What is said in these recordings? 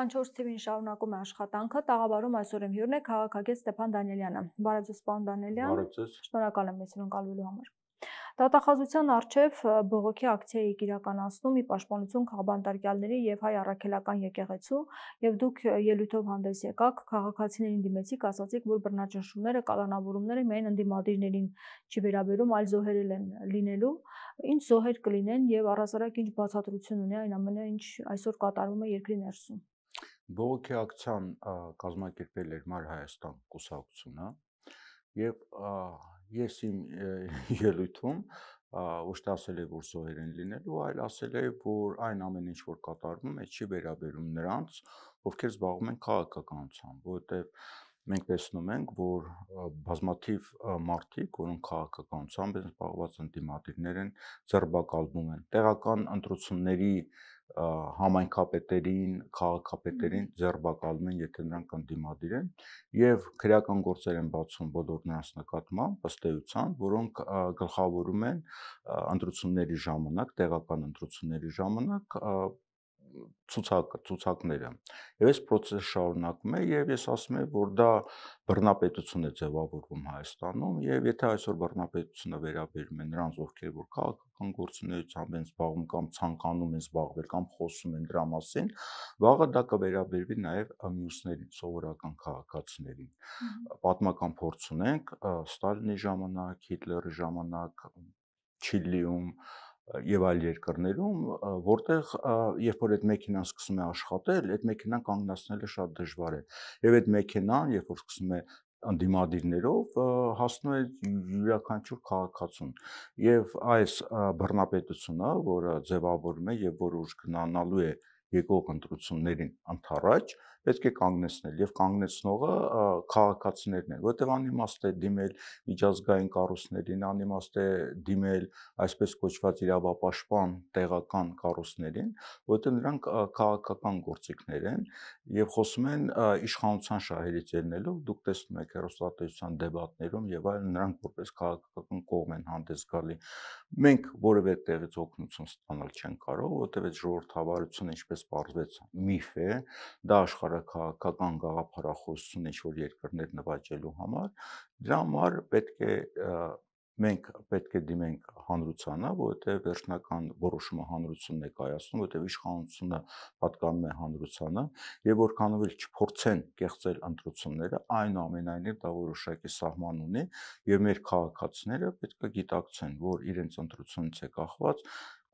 24 TV-ին շարունակում է աշխատանքը, տաղավարում այսօր իմ հյուրն է քաղաքագետ Ստեփան Դանիելյանը։ Բարև ձեզ, պարոն Դանիելյան։ Բարև ձեզ։ Շնորհակալ եմ մեզ հյուրընկալվելու համար։ Դատախազության առջև բողոքի ակցիա եք իրականացնում ի պաշտպանություն քաղբանտարկյալների եւ հայ առաքելական եկեղեցու, եւ դուք ելույթով հանդես եկաք քաղաքացիներին դիմեցիք, ասացիք, որ բռնաճնշումները, կալանավորումները միայն ընդդիմադիրներին չի վերաբերում, այլ զոհերել են լինելու, ինչ զոհեր կլինեն եւ առհասարակ ինչ բացատրություն ունի այն ամենը, ինչ այսօր կատարվում է երկրի ներսում։ Բողոքի ակցիան կազմակերպել էր Մար Հայաստան կուսակցությունը եւ ես իմ ելույթում ոչ թե ասել եմ, որ զոհեր են լինելու, այլ ասել եմ, որ այն ամեն ինչ որ կատարվում է, չի վերաբերում նրանց, ովքեր զբաղվում են քաղաքականությամբ, որովհետեւ մենք տեսնում ենք, որ բազմաթիվ մարդիկ, որոնք քաղաքականությամբ են զբաղված, ընդդիմադիրներ են, ձերբակալվում են։ Տեղական ընտրությունների համայնքապետերին, քաղաքապետերին ձերբակալում են, եթե նրանք ընդդիմադիր են, եւ քրեական գործեր են բացում բոլոր նրանց նկատմամբ, ըստ էության, որոնք գլխավորում են ընտրությունների ժամանակ, տեղական ընտրությունների ժամանակ ցուցակները եւ այս process-ը շարունակվում է եւ ես ասում եմ, որ դա բռնապետություն է ձևավորվում Հայաստանում եւ եթե այսօր բռնապետությունը վերաբերում է նրանց, ովքեր որ քաղաքական գործունեությամբ են զբաղվում կամ ցանկանում են զբաղվել կամ խոսում են դրա մասին, վաղը դա կվերաբերվի նաեւ մյուսներին, սովորական քաղաքացիներին։ Պատմական փորձ ունենք Ստալինի ժամանակ, Հիտլերի ժամանակ, Չիլիում եւ այլ երկրներում, որտեղ երբ որ այդ մեքենան սկսում է աշխատել, այդ մեքենան կանգնացնելը շատ դժվար է։ Եվ այդ մեքենան, երբ որ սկսում է ընդդիմադիրներով, հասնում է յուրաքանչյուր քաղաքացուն։ Եվ այս բռնապետությունը, որը ձևավորվում է եւ որը ուժ գնանալու է եկող ընտրություններին ընթառաջ, պետք է կանգնեցնել եւ կանգնեցնողը քաղաքացիներն են, որտեղ անիմաստ է դիմել միջազգային կառույցներին, անիմաստ է դիմել այսպես կոչված իրավապաշտպան տեղական կառույցներին, որտեղ նրանք քաղաքական գործիքներ են եւ խոսում են իշխանության շահերից ելնելով, դուք տեսնում եք հեռուստատեսության դեբատներում եւ այլն, նրանք որպես քաղաքական կողմ են հանդես գալի։ Մենք որևէ տեղից օգնություն ստանալ չենք կարող, որտեղ այդ ժողովրդավարությունը, ինչպես պարզվեց, միֆ է, դա աշխարհաքաղաքական գաղափարախոսություն ինչ-որ երկրներ նվաճելու համար, դրա համար մենք պետք է դիմենք հանրությանը, որովհետև վերջնական որոշումը հանրությունն է կայացնում, որովհետև իշխանությունը պատկանում է հանրությանը, եւ որքանով էլ չփորձեն կեղծել ընտրությունները, այնուամենայնիվ դա որոշակի սահման ունի, եւ մեր քաղաքացիները պետք է գիտակցեն, որ իրենց ընտրությունից է կախված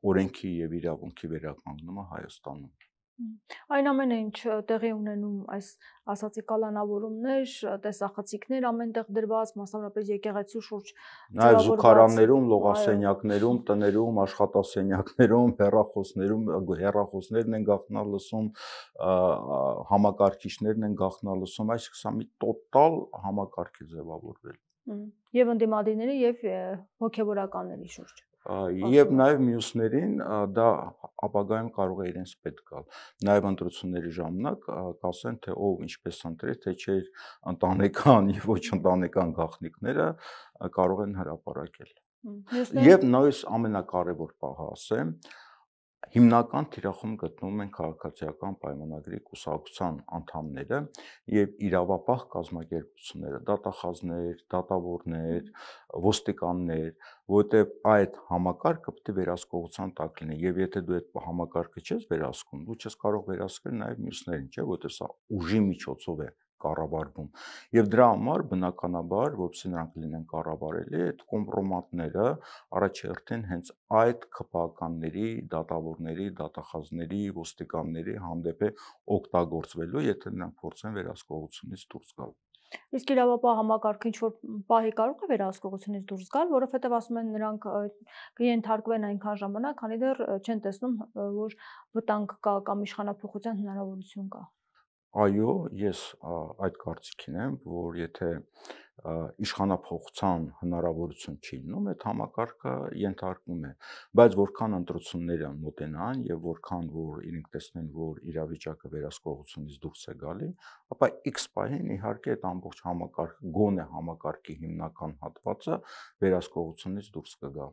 օրենքի եւ իրավունքի վերականգնումը Հայաստանում։ Այն ամենը, ինչ տեղի ունենում այս ասացի կալանավորումներ, տեսախցիկներ ամենտեղ դրված, մասնավորապես եկեղեցու շուրջ Նաև զուգարաններում, լողասենյակներում, տներում, աշխատասենյակներում, հեռախոսներն են գաղտնալ լսում, համակարգիչներն են գաղտնալ լսում, այսինքն սա մի տոտալ համակարգ է ձևավորվել։ Եվ ընդդիմադիրների եւ հոգեվորականների շուրջ։ Եվ նաև մյուսներին դա ապագայում կարող է իրենց պետք գալ։ Նաև ընտրությունների ժամանակ կասեն, թե ով ինչպես ընտրեց, թե չէ ընտանեկան եւ ոչ ընտանեկան գաղտնիքները կարող են հրապարակել։ Եվ նույնիսկ ամենակարևոր պահը ասեմ, հիմնական թիրախում գտնվում են քաղաքացիական պայմանագրի կուսակցության անդամները եւ իրավապահ կազմակերպությունները, դատախազներ, դատավորներ, ոստիկաններ, որտեղ այդ համակարգը պետք է վերահսկողության տակ լինի եւ եթե դու այդ համակարգը չես վերահսկում, դու չես կարող վերահսկել նաեւ մյուսներին, չէ՞, որտեղ սա ուժի միջոցով է կառավարվում եւ դրա համար բնականաբար, որովհետեւ նրանք լինեն կառավարելի, այդ կոմպրոմատները առաջերտին հենց այդ ԿՊԱ-կանների, դատավորների, դատախազների, ոստիկանների հանդեպ է օգտագործվելու, եթե նրանք փորձեն վերահսկողությունից դուրս գալ։ Իսկ իրավապահ համակարգը ինչ-որ պահի կարող է վերահսկողությունից դուրս գալ, որովհետև ասում են նրանք կենթարկվեն այնքան ժամանակ, քանի դեռ չեն տեսնում, որ վտանգ կա կամ իշխանափոխության հնարավորություն կա։ Այո, ես այդ կարծիքին եմ, որ եթե իշխանափոխության հնարավորություն չի լինում, այդ համակարգը ենթարկվում է, բայց որքան ընտրությունները մոտենան եւ որքան որ իրենք տեսնեն, որ իրավիճակը վերահսկողությունից դուրս է գալի, ապա X պահին իհարկե այդ ամբողջ համակարգը, գոնե համակարգի հիմնական հատվածը վերահսկողությունից դուրս կգա։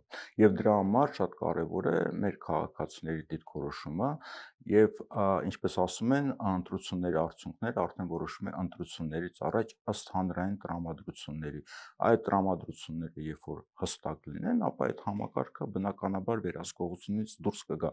Եվ դրա համար շատ կարեւոր է մեր քաղաքացիների դիրքորոշումը Եվ ինչպես ասում են, ընտրությունների արդյունքները արդեն որոշվում է ընտրություններից առաջ ըստ հանրային տրամադրությունների։ Այդ տրամադրությունները երբ որ հստակ լինեն, ապա այդ համակարգը բնականաբար վերահսկողությունից դուրս կգա,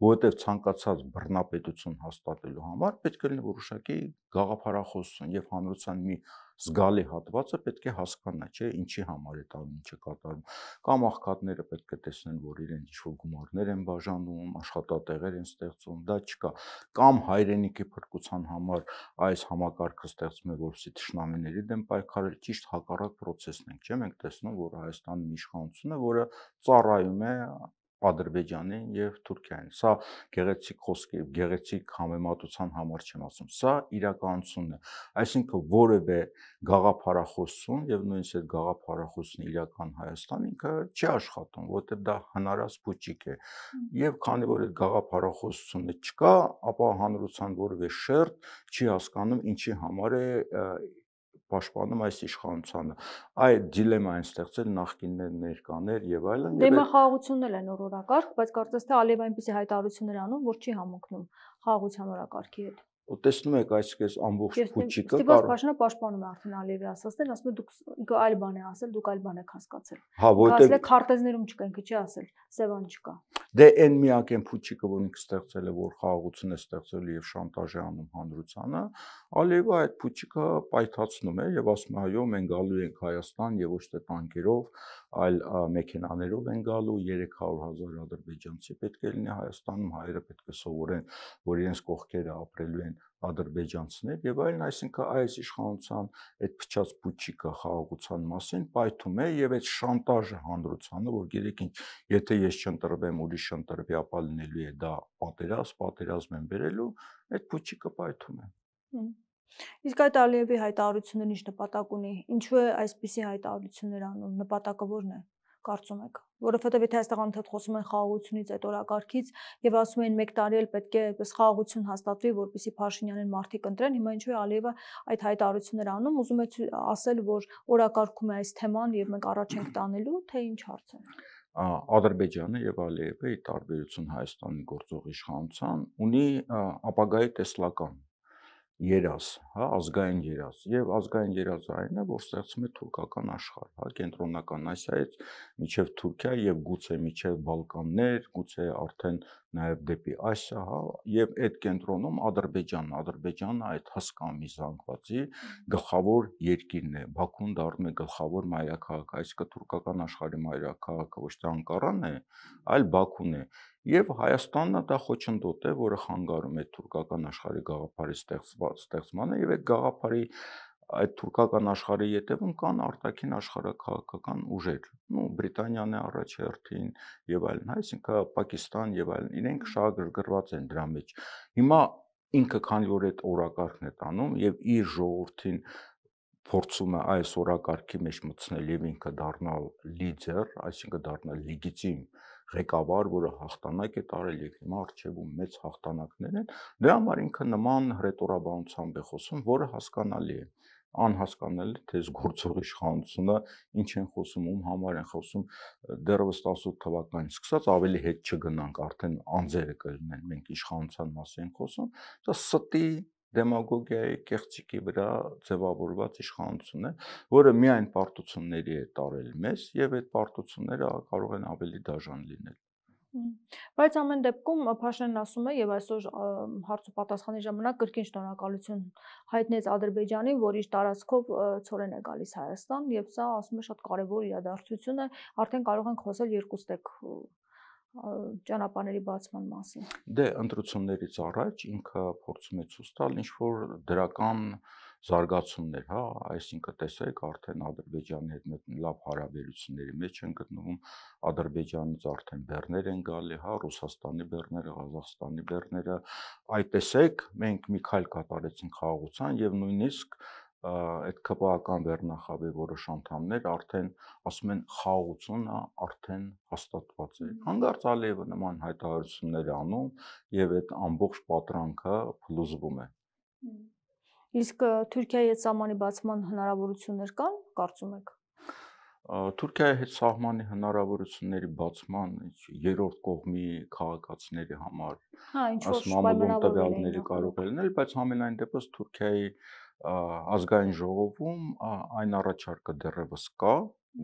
որովհետև ցանկացած բռնապետություն հաստատելու համար պետք է լինի որոշակի գաղափարախոսություն եւ հանրության մի զգալի հատվածը պետք է հասկանա, չէ, ինչի համար է տալու ինչը կատարում։ Կամ աղքատները պետք է տեսնեն, որ իրենց ինչ-որ գումարներ են բաժանում, աշխատատեղեր են ստեղծում, դա չկա։ Կամ հայրենիքի փրկության համար այս համակարգը ստեղծում է, որպեսզի թշնամիների դեմ պայքարել, ճիշտ հակառակ process-ն ենք, չէ՞, մենք տեսնում, որ Հայաստանի իշխանությունը, որը ծառայում է Ադրբեջանին եւ Թուրքիային։ Սա գեղեցիկ խոսքի, գեղեցիկ համեմատության համար չեմ ասում։ Սա իրականությունն է։ Այսինքն որևէ գաղափարախոսություն եւ նույնիսկ այդ գաղափարախոսությունը իրական Հայաստան ինքը չի աշխատում, որովհետեւ դա հնարած փուչիկ է։ Եվ քանի որ այդ գաղափարախոսությունը չկա, ապա հանրության որևէ շերտ չի հասկանում ինչի համար է պաշտպանում այս իշխանությանը։ Այդ դիլեմա են ստեղծել նախկիններ, ներկաներ եւ այլն։ Դեմա խաղաղությունն են օրակարգ, բայց կարծես թե Ալիևը այնպեսի հայտարարություններ անում, որ չի համընկնում խաղաղության օրակարգի հետ։ Ու տեսնում եք այսպես ամբողջ փուչիկը Ստիպված Փաշինյանը պաշտպանում է արդեն Ալիևի ասածներն, ասում է դուք այլ բան է ասել, դուք այլ բան եք հասկացել։ Հա, որտեղ քարտեզներում չկա, ինքը չի ասել, Սևան չկա։ Դե այն միակ են փուչիկը, որ ինքը ստեղծել է, որ խաղաղություն է ստեղծել եւ շանտաժ է անում հանրությանը, Ալիևը այդ փուչիկը պայթացնում է եւ ասում է, այո, մենք գալու ենք Հայաստան եւ ոչ թե տանկերով, այլ մեքենաներով են գալու, 300,000 ադրբեջանցի պետք է լինի Հայաստանում, հայերը պետք է սովորեն, որ իրենց կողքերը ապրելու են ադրբեջանցիներ եւ այլն, այսինքն այս իշխանության այդ փչած փուչիկը խաղաղության մասին պայթում է եւ այդ շանտաժը հանրությանը, որ գիտեք ինչ, եթե ես չընտրվեմ, ուրիշ ընտրվի, ապա լինելու է դա պատերազմ են բերելու, այդ փուչիկը պայթում է։ Իսկ այդ Ալիևի հայտարարությունն ինչ նպատակ ունի, ինչու է այսպիսի հայտարարություններ անում, նպատակը ո՞րն է, կարծում եք, որովհետև եթե այստեղ անընդհատ խոսում են խաղաղությունից, այդ օրակարգից եւ ասում են 1 տարի էլ պետք է այդպես խաղաղություն հաստատվի, որպեսզի Փաշինյանին մարդիկ ընտրեն, հիմա ինչու է Ալիևը այդ հայտարարություններ անում, ուզում է ասել, որ օրակարգում է այս թեման եւ մենք առաջ ենք տանելու, թե ինչ հարց է։ Ադրբեջանը եւ Ալիևը ի տարբերություն Հայաստանի գործող իշխանության ունի ապագայի տեսլական երազ, հա, ազգային երազ եւ ազգային երազը այն է, որ ստեղծում է թուրքական աշխարհ, հա, կենտրոնական Ասիայից մինչեւ Թուրքիա եւ գուցե մինչեւ Բալկաններ, գուցե արդեն նաեւ դեպի Ասիա, հա, եւ այդ կենտրոնում Ադրբեջանը այդ հսկամի զանգվածի գլխավոր երկիրն է, Բաքուն դառնում է գլխավոր մայրաքաղաք, այսինքն թուրքական աշխարհի մայրաքաղաքը ոչ թե Անկարան է, այլ Բաքուն է։ Եվ Հայաստանը դա խոչընդոտ է, որը խանգարում է թուրքական աշխարհի գաղափարի ստեղծմանը եւ այդ գաղափարի այդ թուրքական աշխարհի ետևում կան արտաքին աշխարհաքաղաքական ուժեր, Բրիտանիան է առաջերտին եւ այլն, այսինքն Պակիստան եւ այլն, իրենք շահագրգռված են դրա մեջ։ Հիմա ինքը քանի որ այդ օրակարգն է տանում եւ իր ժողովրդին փորձում է այս օրակարգի մեջ մտցնել եւ ինքը դառնալ լիդեր, այսինքն դառնալ լեգիտիմ ղեկավար, որը հաղթանակ է տարել եւ հիմա արժեվում մեծ հաղթանակներ են, դրա համար ինքը նման ռետորաբանությամբ է խոսում, որը հասկանալի է։ Անհասկանալի թե գործող իշխանությունը ինչ են խոսում, ում համար են խոսում, դեռևս 18 թվականից սկսած ավելի հետ չգնանք, արդեն անձերը կլինեն, մենք իշխանության մասին խոսում, դա ստի դեմագոգիայի կեղծիքի վրա ձևավորված իշխանություն է, որը միայն պարտությունների է տարել մեզ եւ այդ պարտությունները կարող են ավելի դաժան լինել։ Բայց ամեն դեպքում Փաշինյանն ասում է եւ այսօր հարց ու պատասխանի ժամանակ կրկին շնորհակալություն հայտնեց Ադրբեջանին, որ իր տարածքով ցորեն է գալիս Հայաստան եւ սա ասում է շատ կարեւոր իրադարձություն է, արդեն կարող ենք խոսել երկուստեք ճանապարհների բացման մասին։ Դե ընտրություններից առաջ ինքը փորձում է ցույց տալ ինչ որ դրական զարգացումներ, հա, այսինքն տեսեք, արդեն Ադրբեջանի հետ լավ հարաբերությունների մեջ են գտնվում, Ադրբեջանից արդեն բեռներ են գալի, հա, Ռուսաստանի բեռները, Ղազախստանի բեռները, այդ տեսեք, մենք մի քայլ կատարեցինք խաղաղության եւ նույնիսկ այդ ԿՊԱ-ական վերնախավի որոշ անդամներ արդեն ասում են խաղաղությունը արդեն հաստատված է։ Հանկարծ Ալիևը նման հայտարարություններ է անում եւ այդ ամբողջ պատրանքը փլուզվում է։ Իսկ Թուրքիայի հետ սահմանի բացման հնարավորություններ կան, կարծում եք։ Թուրքիայի հետ սահմանի հնարավորությունների բացման երրորդ կողմի քաղաքացիների համար ըստ մամուլում տվյալների կարող է լինել, բայց համենայն դեպս Թուրքիայի ազգային ժողովում այն առաջարկը դեռևս կա,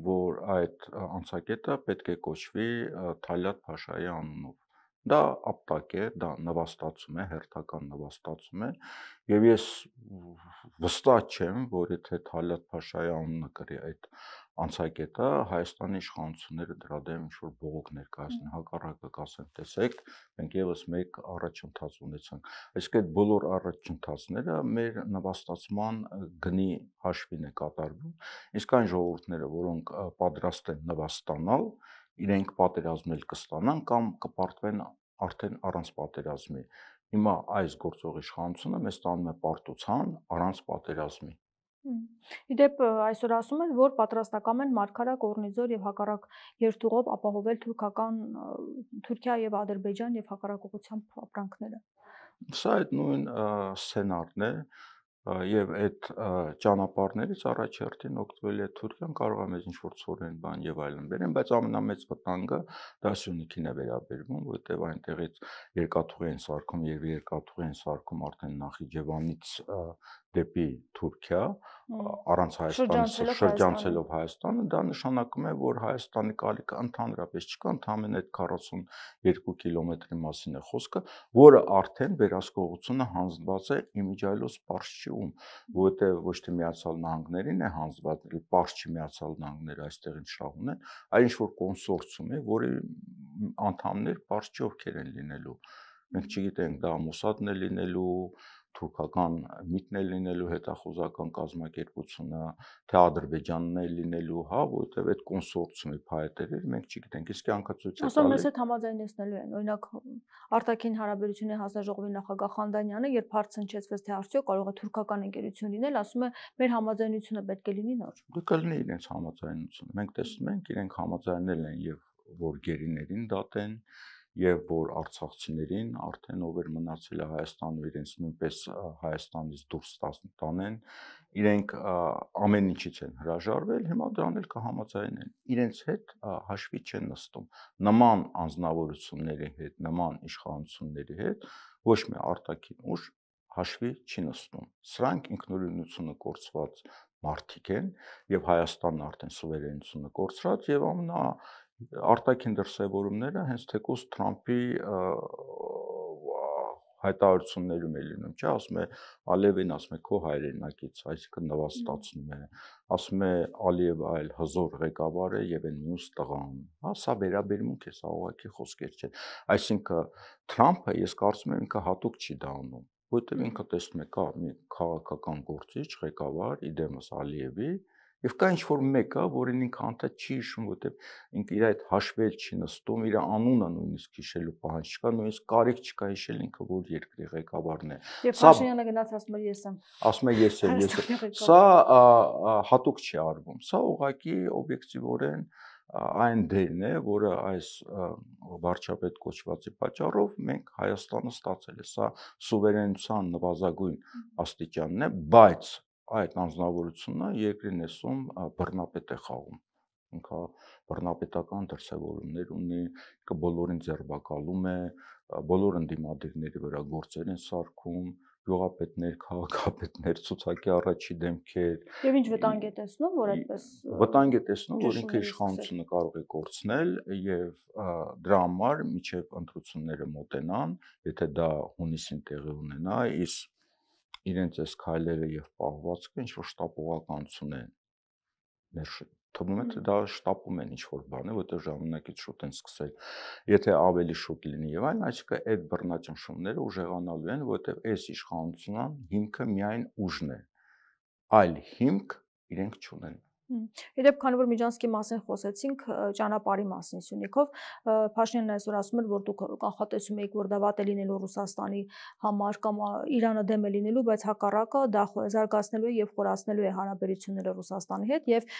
որ այդ անցակետը պետք է կոչվի Թալյատ Փաշայի անունով։ Դա ապտակ է, դա նվաստացում է, հերթական նվաստացում է, եւ ես վստահ չեմ, որ եթե Թալյատ Փաշայի անունը կրի այդ անցակետը, Հայաստանի իշխանությունները դրա դեմ ինչ-որ բողոք ներկայացնեն, հակառակը կասեն, տեսեք, մենք եւս մեկ առաջընթաց ունեցանք։ Այսինքն այդ բոլոր առաջընթացները մեր նվաստացման գնի հաշվին է կատարվում, իսկ այն ժողովուրդները, որոնք պատրաստ են նվաստանալ, իրենք պատերազմել կստանան կամ կպարտվեն արդեն առանց պատերազմի։ Հիմա այս գործող իշխանությունը մեզ տանում է պարտության առանց պատերազմի։ Իդեպ այսօր ասում են, որ պատրաստական են Մարգարակ, Օռնիձոր եւ հակառակ երթուղով ապահովել Թուրքիա եւ Ադրբեջան եւ հակառակ ուղղությամբ ապրանքները։ Սա այդ նույն սցենարն է եւ այդ ճանապարհներից առաջերտին օգտվել է Թուրքիան, կարող է մեզ ինչ-որ ցորեն բան եւ այլն բերեն, բայց ամենամեծ վտանգը դա Սյունիքին է վերաբերվում, որտեղ այնտեղից երկաթուղի են սարքում եւ երկաթուղի են սարքում արդեն Նախիջևանից դեպի Թուրքիա, առանց Հայաստանի շրջանցելով Հայաստանը, դա նշանակում է, որ Հայաստանի կալիքը ընդհանրապես չկա, ընդամենը այդ 42 կիլոմետրի մասին է խոսքը, որը արդեն վերահսկողությունը հանձնված է իմիջիայլոց Պարսչիում, որովհետև ոչ թե Միացյալ Նահանգներին է հանձնված, Պարսչի Միացյալ Նահանգները այստեղին շահ ունեն, այլ ինչ-որ կոնսորցիում է, որի անդամներ Պարսչի ովքեր են լինելու։ Մենք չգիտենք, դա Մոսադն է լինելու, թուրքական միտն է լինելու, հետախուզական կազմակերպությունը, թե Ադրբեջանն է լինելու, հա, որովհետև այդ կոնսորցիումի փայտերը մենք չգիտենք, իսկ անկացույց է տալի։ Ասում մեզ հետ համաձայնեցնելու են, օրինակ արտաքին հարաբերությունների հանձնաժողովի նախագահ Խանդանյանը, երբ հարց հնչեցվեց, թե արդյոք կարող է թուրքական ընկերություն լինել, ասում է, մեր համաձայնությունը պետք է լինի նոր։ Դե կլինի իրենց համաձայնությունը։ Մենք տեսնում ենք, իրենք համաձայնել են եւ որ գերիներին դատեն, եւ որ արցախցիներին արդեն ով էր մնացել է Հայաստանում, իրենց նույնպես Հայաստանից դուրս տանեն, իրենք ամեն ինչից են հրաժարվել, հիմա դրան էլ կհամաձայնեն։ Իրենց հետ հաշվի չեն նստում։ Նման անձնավորությունների հետ, նման իշխանությունների հետ ոչ մի արտաքին ուժ հաշվի չի նստում։ Սրանք ինքնուրույնությունը կորցված մարդիկ են եւ Հայաստանն արդեն սուվերենությունը կորցրած եւ արտաքին դրսևորումները հենց թեկուզ Թրամփի հայտարարություններում է լինում, չէ, ասում է Ալիևին, ասում է քո հայրենակից, այսինքն նվաստացնում է, ասում է Ալիևը այլ հզոր ղեկավար է եւ այն մյուս տղան, հա, սա վերաբերմունք է, սա ուղղակի խոսքեր չէ։ Այսինքն Թրամփը, ես կարծում եմ, ինքը հատուկ չի դա անում, որովհետեւ ինքը տեսնում է կա մի քաղաքական գործիչ ղեկավար իդեմս Ալիևի եւ կա ինչ-որ մեկը, որին ինքը անդադ չի հիշում, որովհետեւ ինքը իր այդ հաշվել չի նստում, իր անունը նույնիսկ հիշելու պահանջ չկա, նույնիսկ կարիք չկա հիշել ինքը որ երկրի ղեկավարն է։ Եվ Փաշինյանը գնաց ասում է ես եմ։ Ասում է ես եմ։ Սա հատուկ չի արվում։ Սա ուղղակի օբյեկտիվորեն այն դերն է, որը այս վարչապետ կոչվածի պատճառով մենք Հայաստանը ստացել է։ Սա սուվերենության նվազագույն աստիճանն է, բայց այդ անձնավորությունը երկրի ներսում բռնապետ է խաղում։ Ինքը բռնապետական դրսևորումներ ունի, ինքը բոլորին ձերբակալում է, բոլոր ընդդիմադիրների վրա գործեր են սարքում, գյուղապետներ, քաղաքապետներ, ցուցակի առաջի դեմքեր։ Եվ ինչ վտանգ է տեսնում, որ այդպես վտանգ է տեսնում, որ ինքը իշխանությունը կարող է կորցնել եւ դրա համար միջև ընտրությունները մոտենան, եթե դա հունիսին տեղի ունենա, իսկ իրենց այս քայլերը եւ պահվածքը ինչ որ շտապողականություն է թվում է թե դա շտապում են ինչ-որ բան է, որտեղ ժամանակից շուտ են սկսել, եթե ավելի շուտ լինի եւ այլն, այսինքն այդ բռնաճնշումները ուժեղանալու են, որտեղ այս իշխանության հիմքը միայն ուժն է, այլ հիմք իրենք չունեն։ Իդեպ, քանի որ Միջանցքի մասին խոսեցինք, ճանապարհի մասին Սյունիքով, Փաշինյանն այսօր ասում էր, որ դուք կանխատեսում եք, որ դա վատ է լինելու Ռուսաստանի համար կամ Իրանը դեմ է լինելու, բայց հակառակը դա զարգացնելու է եւ խորացնելու է հարաբերությունները Ռուսաստանի հետ եւ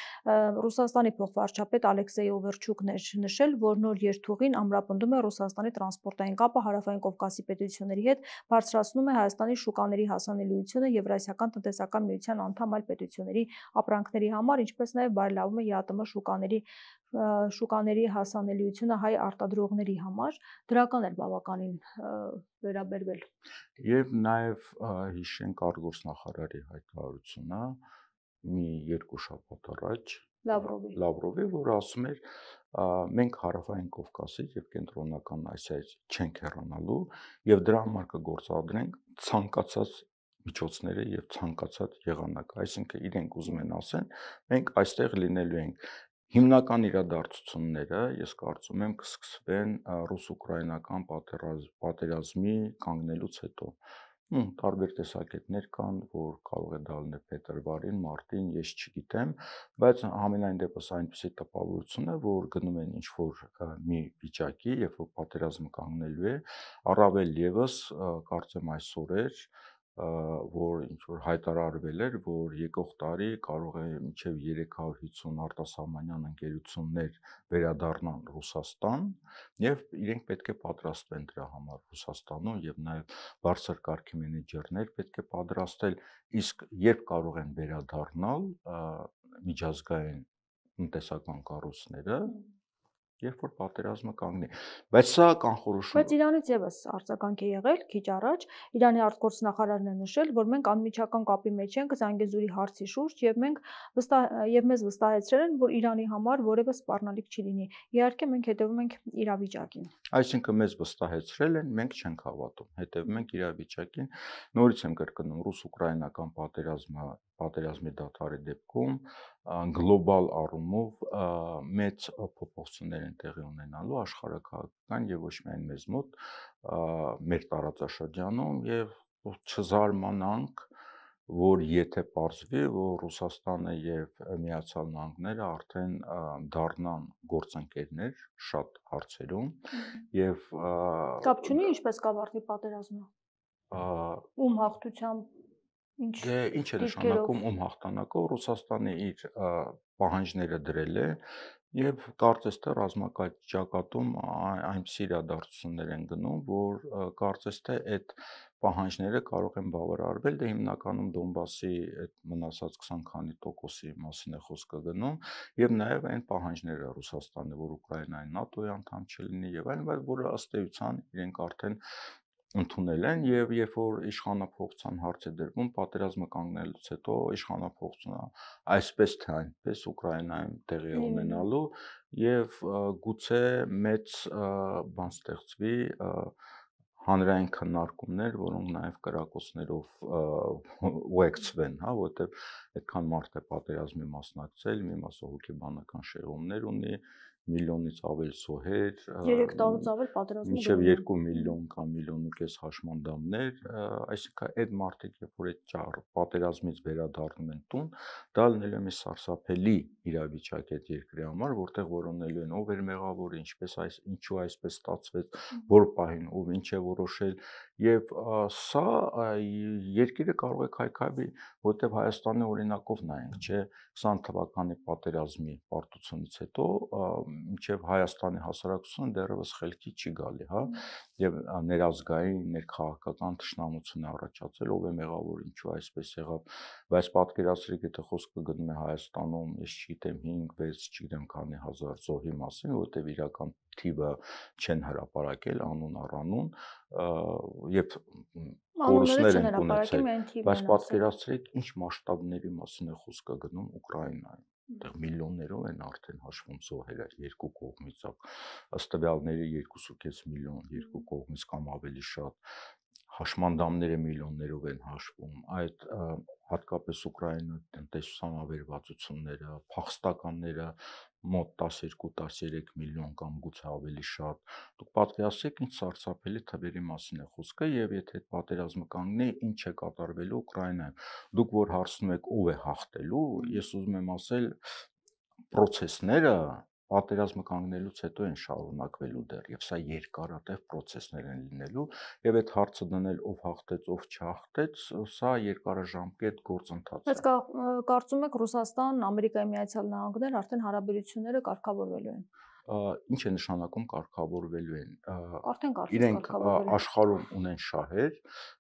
Ռուսաստանի փոխվարչապետ Ալեքսեյ Օվերչուկն էր նշել, որ նոր երթուղին ամրապնդում է Ռուսաստանի տրանսպորտային կապը Հարավային Կովկասի պետությունների հետ, բարձրացնում է Հայաստանի շուկաների հասանելիությունը Եվրասիական տնտեսական միության անդամ այլ պետությունների ապրանքների համար, ինչպես նաև բարելավում է ԵԱՏՄ շուկաների հասանելիությունը հայ արտադրողների համար, դրական էր բավականին վերաբերվել։ Եվ նաև հիշենք արտգործնախարարի հայտարարությունը մի 2 շաբաթ առաջ Լավրովի, որ ասում էր մենք Հարավային Կովկասից եւ Կենտրոնական Ասիայից չենք հեռանալու եւ դրա համար կգործադրենք ցանկացած միջոցները եւ ցանկացած եղանակ, այսինքն իրենք ուզում են ասեն, մենք այստեղ լինելու ենք։ Հիմնական իրադարձությունները, ես կարծում եմ, կսկսվեն ռուս-ուկրաինական պատերազմի կանգնելուց հետո։ Տարբեր տեսակետներ կան, որ կարող է դա լինել փետրվարին, մարտին, ես չգիտեմ, բայց համենայն դեպս այնպիսի տպավորություն է, որ գնում են ինչ-որ մի վիճակի, երբ որ պատերազմը կանգնելու է, առավել եւս կարծեմ այսօր էր, որ ինչ-որ հայտարարվել էր, որ եկող տարի կարող է մինչև 350 արտասահմանյան ընկերություններ վերադառնան Ռուսաստան եւ իրենք պետք է պատրաստվեն դրա համար Ռուսաստանում եւ նաեւ բարձր կարգի մենեջերներ պետք է պատրաստել, իսկ երբ կարող են վերադառնալ միջազգային տնտեսական կառույցները, երբ որ պատերազմը կանգնի, բայց սա կանխորոշում։ Բայց Իրանից եւս արձագանք է եղել քիչ առաջ, Իրանի արտգործնախարարն է նշել, որ մենք անմիջական կապի մեջ ենք Զանգեզուրի հարցի շուրջ եւ մեզ վստահեցրել են, որ Իրանի համար որևէ սպառնալիք չի լինի։ Իհարկե մենք հետևում ենք իրավիճակին։ Այսինքն մեզ վստահեցրել են, մենք չենք հավատում, հետևում ենք իրավիճակին։ Նորից եմ կրկնում, ռուս-ուկրաինական պատերազմի դադարի դեպքում գլոբալ առումով մեծ փոփոխություններ են տեղի ունենալու աշխարհակաղակական եւ ոչ միայն մեզ մոտ, մեր տարածաշրջանում եւ չզարմանանք, որ եթե պարզվի, որ Ռուսաստանը եւ Միացյալ Նահանգները արդեն դառնան գործընկերներ շատ հարցերում եւ կապ չունի ինչպես կավարտվի պատերազմը։ Ում հաղթությամբ ինչ է նշանակում ում հաղթանակով, Ռուսաստանը իր պահանջները դրել է եւ կարծես թե ռազմակարգում այնպիսի իրադարձություններ են գնում, որ կարծես թե այդ պահանջները կարող են բավարարվել, դե հիմնականում Դոնբասի այդ մնացած 20 քանի տոկոսի մասին է խոսքը գնում եւ նաեւ այն պահանջները Ռուսաստանը, որ Ուկրաինային ՆԱՏՕ-ի անդամ չլինի եւ այլն, բայց որը ըստ էության իրենք արդեն ընդունել են եւ երբ որ իշխանափոխության հարց է դրվում պատերազմը կանգնելուց հետո իշխանափոխությունը այսպես թե այնպես Ուկրաինայում տեղի է ունենալու եւ գուցե մեծ բան ստեղծվի հանրային քննարկումներ, որոնք նաև կրակոցներով ուղեկցվեն, հա, որովհետև այդքան մարդ է պատերազմի մասնակցել, մի մասը հոգեբանական շեղումներ ունի, միլիոնից ավել զոհեր, 3 տարուց ավել պատերազմի մինչև 2 միլիոն կամ միլիոն ու կես հաշմանդամներ, այսինքն այդ մարդիկ, երբ որ այդ պատերազմից վերադառնում են տուն, դա լինելու է մի սարսափելի իրավիճակ այդ երկրի համար, որտեղ որոնելու են ով էր մեղավորը, ինչու այսպես ստացվեց, որ պահին ով ինչ է որոշել եւ սա երկիրը կարող է քայքայվի, որտեղ Հայաստանի օրինակով նայենք, չէ, 20 թվականի պատերազմի պարտությունից հետո մինչև Հայաստանի հասարակությունը դեռևս խելքի չի գալի, հա, եւ ներազգային, ներքաղաքական թշնամություն է առաջացել, ով է մեղավոր, ինչու այսպես եղավ, բայց պատկերացրեք, եթե խոսքը գնում է Հայաստանում, ես չգիտեմ 5-6, չգիտեմ քանի հազար զոհի մասին, որտեղ իրական թիվը չեն հրապարակել անուն առանուն, եւ կորուստներ են ունեցել, բայց պատկերացրեք ինչ մասշտաբների մասին է խոսքը գնում Ուկրաինայում, այդտեղ միլիոններով են արդեն հաշվում զոհերը երկու կողմից, ըստ տվյալների 2.5 միլիոն երկու կողմից կամ ավելի շատ, հաշմանդամները միլիոններով են հաշվում, այդ հատկապես Ուկրաինայի տնտեսության ավերվածությունները, փախստականները մոտ 12-13 միլիոն կամ գուցե ավելի շատ, դուք պատկերացրեք ինչ սարսափելի թվերի մասին է խոսքը եւ եթե այդ պատերազմը կանգնի, ինչ է կատարվելու Ուկրաինայում, դուք որ հարցնում եք ով է հաղթելու, ես ուզում եմ ասել պրոցեսները պատերազմը կանգնելուց հետո են շարունակվելու դեռ եւ սա երկարատև պրոցեսներ են լինելու եւ այդ հարցը դնել ով հաղթեց, ով չհաղթեց, սա երկարաժամկետ գործընթաց է։ Բայց կարծում եք Ռուսաստան, Ամերիկայի Միացյալ Նահանգներ արդեն հարաբերությունները կարգավորվելու են։ ինչ է նշանակում կարգավորվելու են։ Արդեն կարծես Իրենք կարգավորվել են։ աշխարհում ունեն շահեր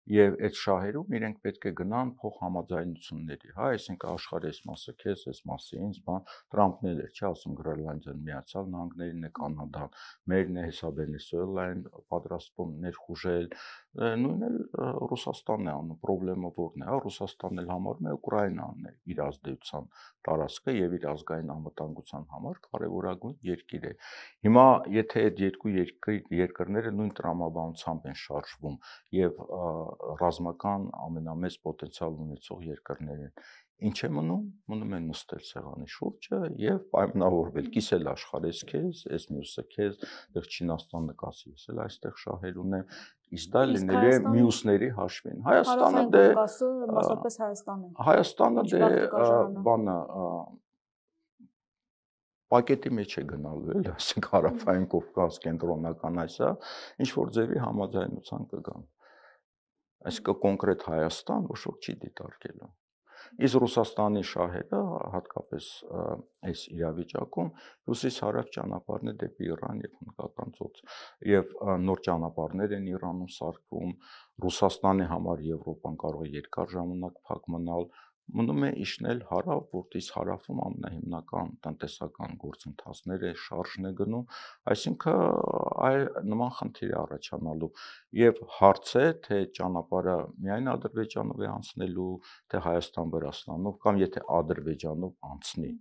եւ այդ շահերում իրենք պետք է գնան փոխհամաձայնությունների, հա, այսինքն աշխարհի այս մասը քեզ, այս մասը ինձ, բան Տրամփն էլ էր, չի ասում Գրենլանդիան Միացյալ Նահանգներին է, Կանադան, մերն է, հեսա Վենեսուելան պատրաստվում ներխուժել, նույնն էլ Ռուսաստանն է անում, խնդրեմը որն է, հա, Ռուսաստանն էլ համարում է Ուկրաինան է իր ազդեցության տարածքը եւ իր ազգային անվտանգության համար կարեւորագույն երկիր է։ Հիմա եթե այդ երկու երկրները նույն տրամաբանությամբ են շարժվում եւ ռազմական ամենամեծ պոտենցիալ ունեցող երկրներ են, ինչ է մնում։ Մնում է նստել սեղանի շուրջը եւ պայմանավորվել, կիսել աշխարհից քեզ, այս մյուսը քեզ, այդտեղ Չինաստանը կասի, ես էլ այստեղ շահեր ունեմ, իսկ դա լինելու է մյուսների հաշվին։ Հայաստանը դե մասնապես Հայաստանը։ Հայաստանը դե բանը պակետի մեջ է գնալու էլ, այսինքն Հարավային Կովկաս, կենտրոնական Ասիա, ինչ որ ձևի համաձայնության կգան։ Այսինքն կոնկրետ Հայաստան ոչ ոք չի դիտարկելու։ Իսկ Ռուսաստանի շահերը հատկապես այս իրավիճակում հյուսիս-հարավ ճանապարհն է դեպի Իրան եւ Հնդկական ծոց եւ նոր ճանապարհներ են Իրանում սարքվում, Ռուսաստանի համար Եվրոպան կարող է երկար ժամանակ փակ մնալ, մնում է իջնել հարավ, որտեղից հարավում ամենահիմնական տնտեսական գործընթացները շարժն է գնում, այսինքն այ նման խնդիր է առաջանալու եւ հարց է թե ճանապարհը միայն Ադրբեջանով է անցնելու, թե Հայաստան-Վրաստանով կամ եթե Ադրբեջանով անցնի,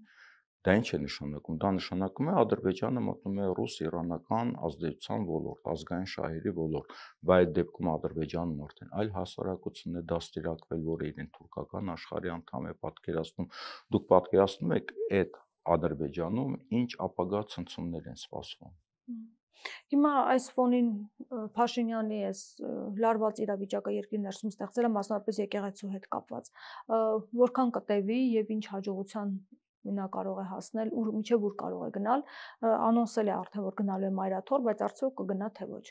դա ինչ է նշանակում։ Դա նշանակում է Ադրբեջանը մտնում է ռուս-իրանական ազդեցության ոլորտ, ազգային շահերի ոլորտ, բայց այդ դեպքում Ադրբեջանն արդեն այլ հասարակություն է դաստիարակվել, որը իրեն թուրքական աշխարհի անդամ է պատկերացնում։ Դուք պատկերացնում եք այդ Ադրբեջանում ինչ ապագա ցնցումներ են սպասվում։ Հիմա այս ֆոնին Փաշինյանի այս լարված իրավիճակը երկրի ներսում ստեղծել է մասնավորապես եկեղեցու հետ կապված, որքան կտևի եւ ինչ հաջողության նա կարող է հասնել, մինչև ուր կարող է գնալ, անոնսել է արդեն որ գնալու է մայրաթոր, բայց արդյոք կգնա թե ոչ։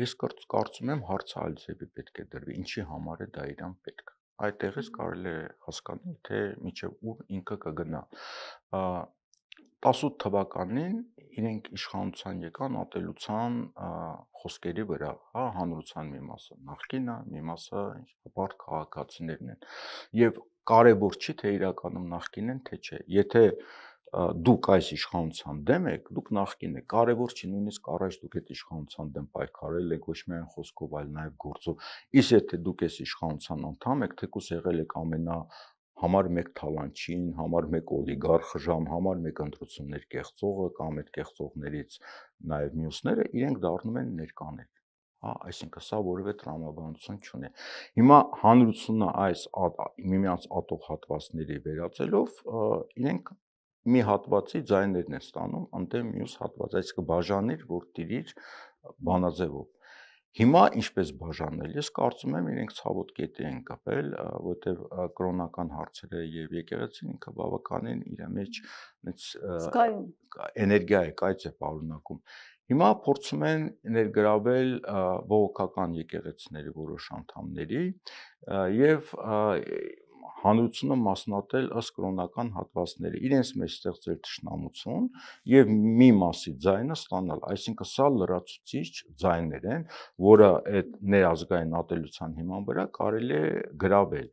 Ես կարծում եմ հարցը այլ ձևի պետք է դրվի, ինչի համար է դա իրան պետք։ Այդտեղից կարելի է հասկանալ, թե մինչև ուր ինքը կգնա։ 18 թվականին իրենք իշխանության եկան ատելության խոսքերի վրա, հա, հանրության մի մասը նախկինը, մի մասը բարդ քաղաքացիներն են։ Եվ կարևոր չի թե իրականում նախկին են, թե չէ։ Եթե դուք այս իշխանության դեմ եք, դուք նախկին եք, կարևոր չի, նույնիսկ առաջ դուք այդ իշխանության դեմ պայքարել եք, ոչ միայն խոսքով, այլ նաև գործով։ Իսկ եթե դուք այս իշխանության անդամ եք, թեկուզ եղել եք համար մեկ թալանչին, համար մեկ օլիգարխ ժամ, համար մեկ ընտրություններ կեղծողը կամ այդ կեղծողներից նաև մյուսները, իրենք դառնում են ներկաներ։ Հա, այսինքն սա որևէ տրամաբանություն չունի։ Հիմա հանրությունը այս միմյանց ատող հատվածների վերածելով իրենք մի հատվածի ձայներն են ստանում, ընդդեմ մյուս հատված, այսինքն բաժանիր, որ տիրիր բանաձևով։ Հիմա ինչպես բաժանել, ես կարծում եմ իրենք ցավոտ կետի են կապել, որտեղ կրոնական հարցերը եւ եկեղեցին ինքը բավականին իր մեջ էներգիա է, կայծ է պարունակում։ Հիմա փորձում են ներգրավել բողոքական եկեղեցիների որոշ անդամների եւ հանրությունը մասնատել ըստ կրոնական հատվածների, իրենց մեջ ստեղծել թշնամություն եւ մի մասի ձայնը ստանալ, այսինքն սա լրացուցիչ ձայներ են, որը այդ ներազգային ատելության հիման վրա կարելի է գրավել։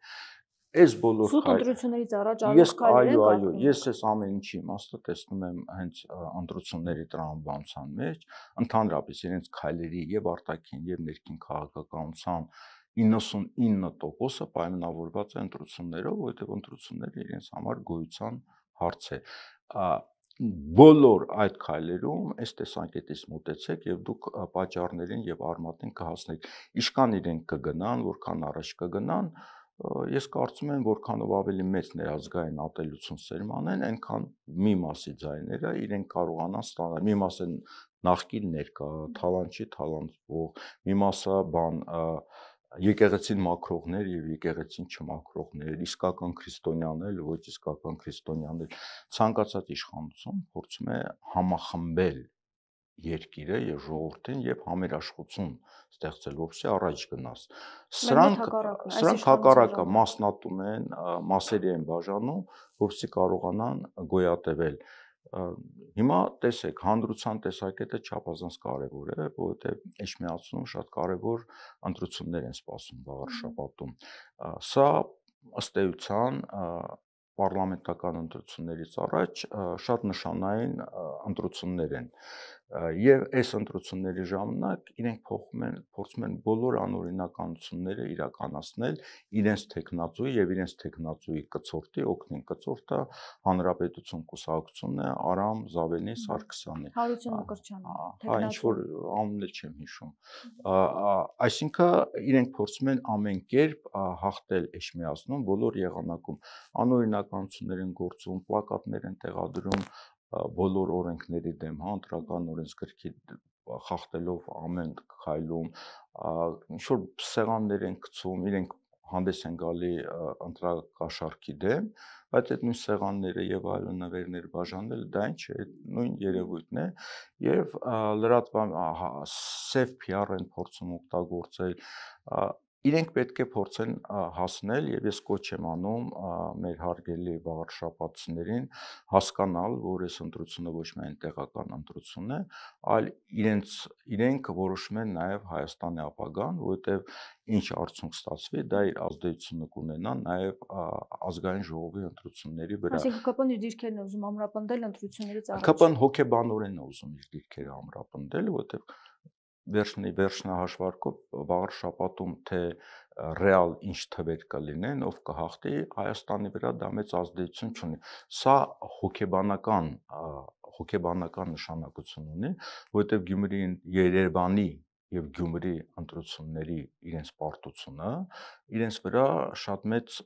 Այս բոլոր ընտրություններից առաջ այո, ես այս ամեն ինչի իմաստը տեսնում եմ հենց ընտրությունների տրամաբանության մեջ, ընդհանրապես իրենց քայլերի եւ արտաքին եւ ներքին քաղաքականության 99%-ը պայմանավորված է ընտրություններով, որովհետև ընտրությունները իրենց համար գոյության հարց է։ Բոլոր այդ քայլերում այս տեսանկյունից մոտեցեք եւ դուք պատճառներին եւ արմատին կհասնեք։ Ինչքան իրենք կգնան, որքան առաջ կգնան, ես կարծում եմ, որքանով ավելի մեծ ներազգային ատելություն սերմանեն, այնքան մի մասի ձայները իրենք կարողանան ստանալ։ Մի մասը նախկին ներկա, թալանչի թալանցող, մի մասը եկեղեցին մաքրողներ եւ եկեղեցին չմաքրողներ, իսկական քրիստոնյաներ, ոչ իսկական քրիստոնյաներ, ցանկացած իշխանություն փորձում է համախմբել երկիրը եւ ժողովրդին եւ համերաշխություն ստեղծել, որպեսզի առաջ գնաս։ Սրանք հակառակը մասնատում են, մասերի են բաժանում, որպեսզի կարողանան գոյատևել։ Հիմա տեսեք, հանդրության տեսակետը չափազանց կարևոր է, որովհետև Էջմիածնում շատ կարևոր ընտրություններ են սպասում վաղ շաբաթում։ Սա ըստ էության պարլամենտական ընտրություններից առաջ շատ նշանային ընտրություններ են եւ այս ընտրությունների ժամանակ իրենք փորձում են բոլոր անօրինականությունները իրականացնել իրենց տեխնացուի եւ իրենց տեխնացուի կցորդի օգնին կցորդը հանրապետություն կուսակցությունն է Արամ Զավենի Սարգսյանի Հարություն Մկրտչյանի հա ինչ որ անունը չեմ հիշում այսինքն իրենք փորձում են ամեն կերպ հաղթել Էջմիածնում բոլոր եղանակում անօրինականություններ են գործում պլակատներ են տեղադրում բոլոր օրենքների դեմ, ընտրական օրենսգրքի խախտելով ամեն քայլում, ինչ որ սեղաններ են գցում, իրենք հանդես են գալի ընտրակաշառքի դեմ, բայց այդ նույն սեղանները եւ այլն նվերներ բաժանել դա ինչ է, նույն երևույթն է եւ լրատվական սև PR են փորձում օգտագործել իրենք պետք է փորձեն հասնել եւ ես կոչ եմ անում մեր հարգելի վաղարշապատցիներին հասկանալ, որ այս ընտրությունը ոչ միայն տեղական ընտրություն է, այլ իրենք որոշում են նաեւ Հայաստանի ապագան, որովհետեւ ինչ արդյունք ստացվի, դա իր ազդեցությունը կունենա նաեւ ազգային ժողովի ընտրությունների վրա։ Այսինքն ԿՊ-ն իր դիրքերն է ուզում ամրապնդել ընտրություններից առաջ։ ԿՊ-ն հոգեբանորեն է ուզում իր դիրքերը ամրապնդել, որովհետեւ վերջնահաշվարկով վաղ շաբաթում թե ռեալ ինչ թվեր կլինեն, ով կհաղթի Հայաստանի վրա դա մեծ ազդեցություն չունի։ Սա հոգեբանական նշանակություն ունի, որովհետև Գյումրին Երևանի եւ Գյումրի ընտրությունների իրենց պարտությունը իրենց վրա շատ մեծ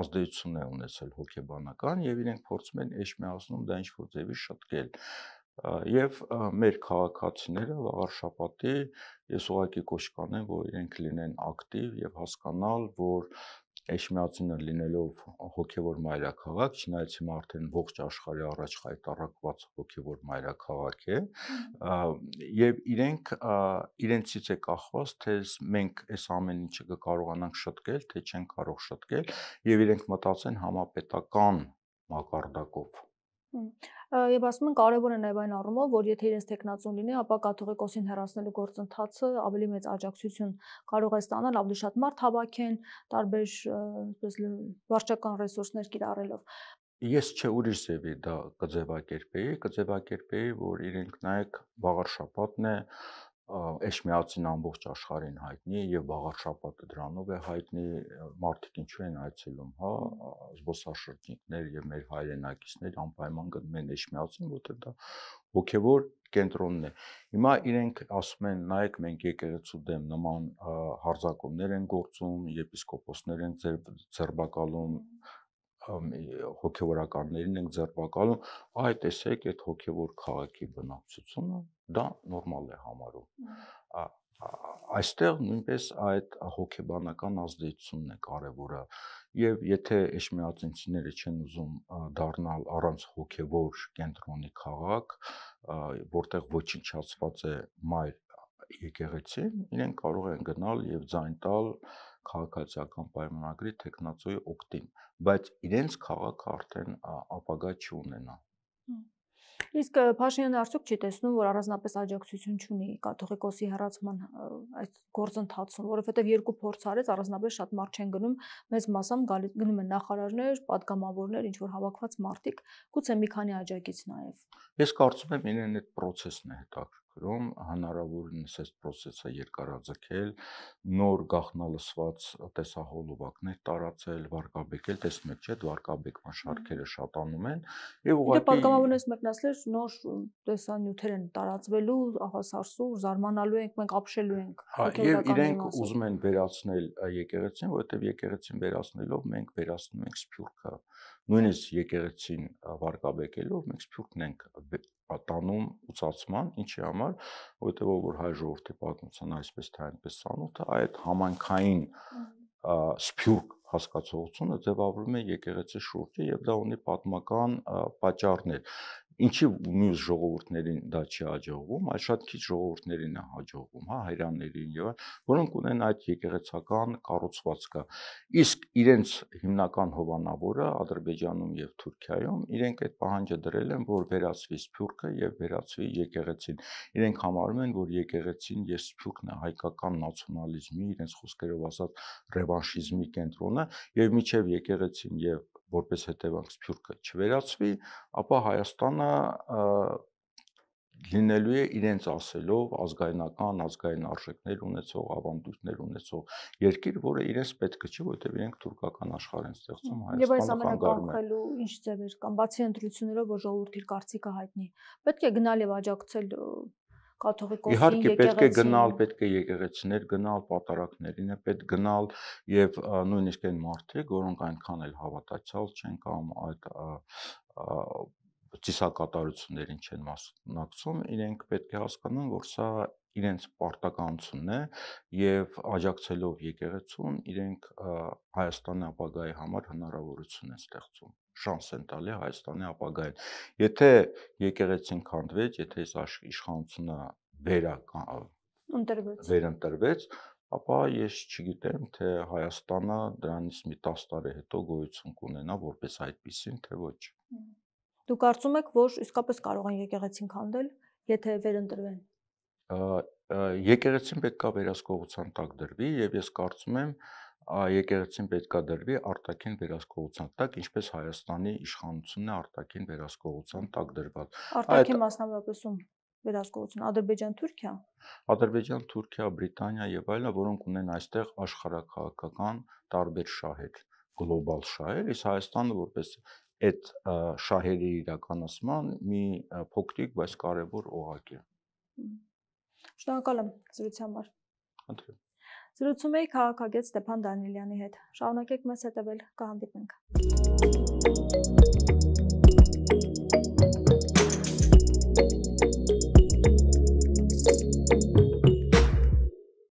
ազդեցություն է ունեցել հոգեբանական եւ իրենք փորձում են Էջմիածնում դա ինչ որ ձևի շտկել եւ մեր քաղաքացիները վաղարշապատի ես ուղղակի կոչ կանեմ, որ իրենք լինեն ակտիվ եւ հասկանալ, որ Էջմիածինը լինելով հոգեվոր մայրաքաղաք, չնայած հիմա արդեն ողջ աշխարհի առաջ խայտառակված հոգեվոր մայրաքաղաք է, եւ իրենցից է կախված, թե մենք այս ամեն ինչը կկարողանանք շտկել, թե չենք կարող շտկել, եւ իրենք մտածեն համապետական մակարդակով։ Եվ ասում են կարևոր է նաև այն առումով, որ եթե իրենց տեխնացուն լինի, ապա կաթողիկոսին հեռացնելու գործընթացը ավելի մեծ աջակցություն կարող է ստանալ, ավելի շատ մարդ հավաքեն, տարբեր վարչական ռեսուրսներ կիրառելով։ Ես չէ ուրիշ ձևի դա կձևակերպեի, որ իրենք նայեք վաղարշաբաթն է Էջմիածին ամբողջ աշխարհին հայտնի եւ վաղարշաբաթը դրանով է հայտնի մարդիկ ինչու են այցելում, հա, զբոսաշրջիկներ եւ մեր հայրենակիցներ անպայման գնում են Էջմիածին, որտեղ դա հոգեվոր կենտրոնն է։ Հիմա իրենք ասում են, նայեք, մենք եկեղեցու դեմ նման հարձակումներ են գործում, եպիսկոպոսներ են ձերբակալում, հոգեվորականներին ենք ձերբակալում, այ տեսեք այդ հոգեվոր քաղաքի բնակչությունը դա նորմալ է համարում։ Այստեղ նույնպես այդ հոգեբանական ազդեցությունն է կարևորը եւ եթե էջմիածինցիները չեն ուզում դառնալ առանց հոգեվոր կենտրոնի քաղաք, որտեղ ոչնչացված է մայր եկեղեցին, իրենք կարող են գնալ եւ ձայն տալ քաղաքացիական պայմանագրի տեխնացուի օգտին, բայց իրենց քաղաքը արդեն ապագա չունենա։ Իսկ Փաշինյանը արդյոք չի տեսնում, որ առանձնապես աջակցություն չունի կաթողիկոսի հեռացման այդ գործընթացում, որովհետև երկու փորձ արեց, առանձնապես շատ մարդ չեն գնում, մեծ մասամբ գնում են նախարարներ, պատգամավորներ, ինչ որ հավաքված մարդիկ, գուցե մի քանի աջակից նաև։ Ես կարծում եմ իրեն այդ process-ն է հետաքրքրում, հնարավորինս այս process-ը երկարաձգել, նոր գաղտնալսված տեսահոլովակներ տարածել, վարկաբեկել, տեսնում եք, չէ՞, վարկաբեկման շարքերը շատանում են եւ ուղղակի պատգամավորներից մեկն ասել նոր տեսանյութեր են տարածվելու, ահասարսուր, զարմանալու ենք, մենք ապշելու ենք։ Եվ իրենք ուզում են վերացնել եկեղեցին, որովհետեւ եկեղեցին վերացնելով մենք վերացնում ենք սփյուռքը։ Նույնիսկ եկեղեցին վարկաբեկելով մենք սփյուռքն ենք տանում ուսացման, ինչի համար, որովհետեւ որ հայ ժողովրդի պատմության այսպես թե այնպես ցանոթը այդ համայնքային սփյուռք հասկացողությունը ձևավորվում է եկեղեցի շուրջը եւ դա ունի պատմական պատճառներ։ Ինչի մյուս ժողովուրդներին դա չի հաջողվում, այլ շատ քիչ ժողովուրդներին է հաջողվում, հա, հայրյաններին եւ այլ, որոնք ունեն այդ եկեղեցական կառուցվածքը։ Իսկ իրենց հիմնական հովանավորը Ադրբեջանում եւ Թուրքիայում իրենք այդ պահանջը դրել են, որ վերացվի Սփյուռքը եւ վերացվի եկեղեցին։ Իրենք համարում են, որ եկեղեցին եւ Սփյուռքն է հայկական նացիոնալիզմի, իրենց խոսքերով ասած ռևանշիզմի կենտրոնը եւ միջև եկեղեցին եւ որպես հետևանք Սփյուռքը չվերացվի, ապա Հայաստանը լինելու է իրենց ասելով ազգայնական, ազգային արժեքներ ունեցող, ավանդույթներ ունեցող երկիր, որը իրենց պետք չի, որովհետև իրենք թուրքական աշխարհ են ստեղծում, Եվ այս Հայաստանը ամենը խանգարում է։ կանխելու ինչ ձևեր կան, բացի ընտրություններով, որ ժողովրդի կարծիքը հայտնի։ Պետք է գնալ եւ աջակցել կաթողիկոսին, Իհարկե պետք է եկեղեցին։ գնալ, պետք է եկեղեցիներ գնալ, պատարագներին է պետք գնալ եւ նույնիսկ այն մարդիկ, որոնք այնքան էլ հավատացյալ չեն կամ այդ ծիսակատարություններին չեն մասնակցում, իրենք պետք է հասկանան, որ սա իրենց պարտականությունն է եւ աջակցելով եկեղեցուն իրենք Հայաստանի ապագայի համար հնարավորություն են ստեղծում, շանս են տալի Հայաստանի ապագային։ Եթե եկեղեցին քանդվեց, եթե իշխանությունը վերընտրվեց, ապա ես չգիտեմ, թե Հայաստանը դրանից մի 10 տարի հետո գոյություն կունենա որպես այդպիսին, թե ոչ։ Դուք կարծում եք, որ իսկապես կարող են եկեղեցին քանդել, եթե վերընտրվեն։ Եկեղեցին պետքա վերահսկողության տակ դրվի եւ ես կարծում եմ եկեղեցին պետքա դրվի արտաքին վերահսկողության տակ, ինչպես Հայաստանի իշխանությունն է արտաքին վերահսկողության տակ դրված։ Արտաքին մասնավորապես ում վերահսկողություն, Ադրբեջան, Թուրքիա։ Ադրբեջան, Թուրքիա, Բրիտանիա եւ այլն, որոնք ունեն այստեղ աշխարհաքաղաքական տարբեր շահեր, գլոբալ շահեր, իսկ Հայաստանը որպես այդ շահերի իրականացման մի փոքրիկ, բայց կարևոր օղակ է։ Շնորհակալ եմ զրույցի համար։ Խնդրեմ։ Զրուցում էի քաղաքագետ Ստեփան Դանիելյանի հետ։ Շարունակեք մեզ հետևել, կհանդիպենք։